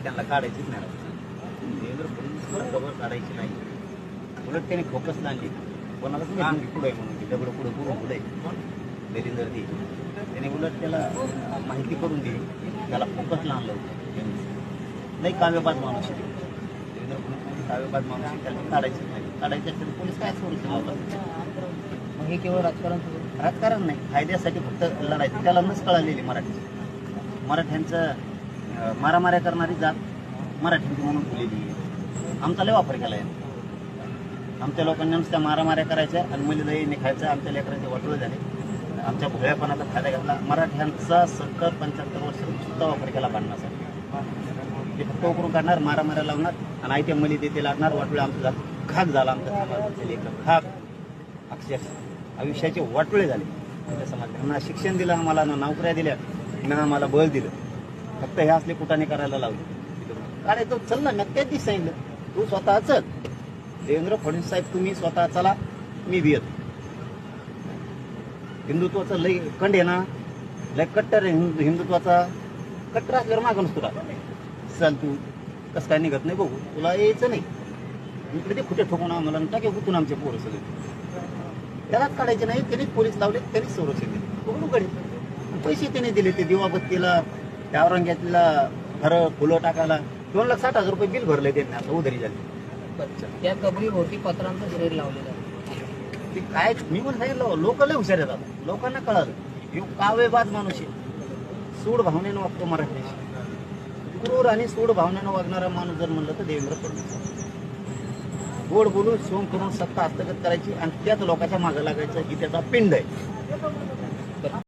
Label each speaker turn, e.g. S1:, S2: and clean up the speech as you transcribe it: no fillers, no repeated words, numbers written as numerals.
S1: त्यांना काढायचीच नाही. देवेंद्र फडणवीस खबर काढायची नाही. उलट त्याने फोकस लागली कोणाला तुम्ही पुढे म्हणून दगड पुढे करून पुढे देवेंद्र दी त्याने उलट त्याला माहिती करून दिली, त्याला फोकस लागलं होतं. नाही काव्यबाद माणूस आहे देवेंद्र फडणवीस, काव्यबाद माणूस आहे, त्याला काढायचंच नाही. काढायचं असेल पोलीस काय सोडून लावतात.
S2: मग हे केवळ
S1: राजकारण नाही, फायद्यासाठी फक्त लढायचं. त्याला नस कळालेली मराठ्यांचं मारामाऱ्या करणारी जात मराठ्यांची म्हणून ठेवलेली आहे. आमचा लय वापर केला आहे. आमच्या लोकांनी नुसत्या मारामाऱ्या करायच्या आणि मुली दही खायचं. आमच्या लेकरांचे वाटोळे झाले, आमच्या भोळ्यापणाचा फायदा घेतला. मराठ्यांचा 70-75 वर्ष सुद्धा वापर केला भांडणासाठी. ते फक्त उकरून काढणार, मारामाऱ्या लावणार आणि आयत्या मली ते लागणार. वाटोळे आमचं खाक झाला, आमच्या समाजाचे लेकर खाक अक्षरशः आयुष्याचे वाटोळे झाले आमच्या समाजात. ना शिक्षण दिलं आम्हाला, ना नोकऱ्या दिल्या, ना आम्हाला बळ दिलं. फक्त हे असले कुटाने करायला लावले. अरे तो चल ना, मी त्याच दिवशी सांगितलं तू स्वतः चल. देवेंद्र फडणवीस साहेब तुम्ही स्वतः चला, मी बी येतो. हिंदुत्वाचा लय कंड आहे ना, लय कट्टर हिंदुत्वाचा. कट्टर असल्यावर मागं नसतो चल तू कसं काय निघत नाही बघू, तुला यायचं नाही इकडे ते खुटे ठोकून आम्हाला टाके गुतून आमचे पोरं सगळे. त्यालाच काढायचे नाही, त्यांनीच पोलीस लावले, त्यांनीच संरक्षण दिले. उघडूकडे पैसे त्याने दिले, ते दिवाबत्तीला, त्या औरंगाबादला घरं फुलं टाकायला 2,60,000 रुपये बिल भरले त्यांनी. आता उधारी झाली.
S2: त्या कबरी भोवती पत्रांचं शरीर लावलेलं आहे.
S1: ते काय मी पण सांगितलं, लोक लय हुशार येतात, लोकांना कळालं ह्यो कावेबाज माणूस आहे. सूड भावनेनं वागतो मराठीशी. क्रूर आणि सूड भावनेनं वागणारा माणूस जर म्हणलं तर देवेंद्र फडणवीस. गोड बोलून सोंग करून सत्ता हस्तगत करायची आणि त्याच लोकांच्या मागं लागायचं ही त्याचा पिंड आहे.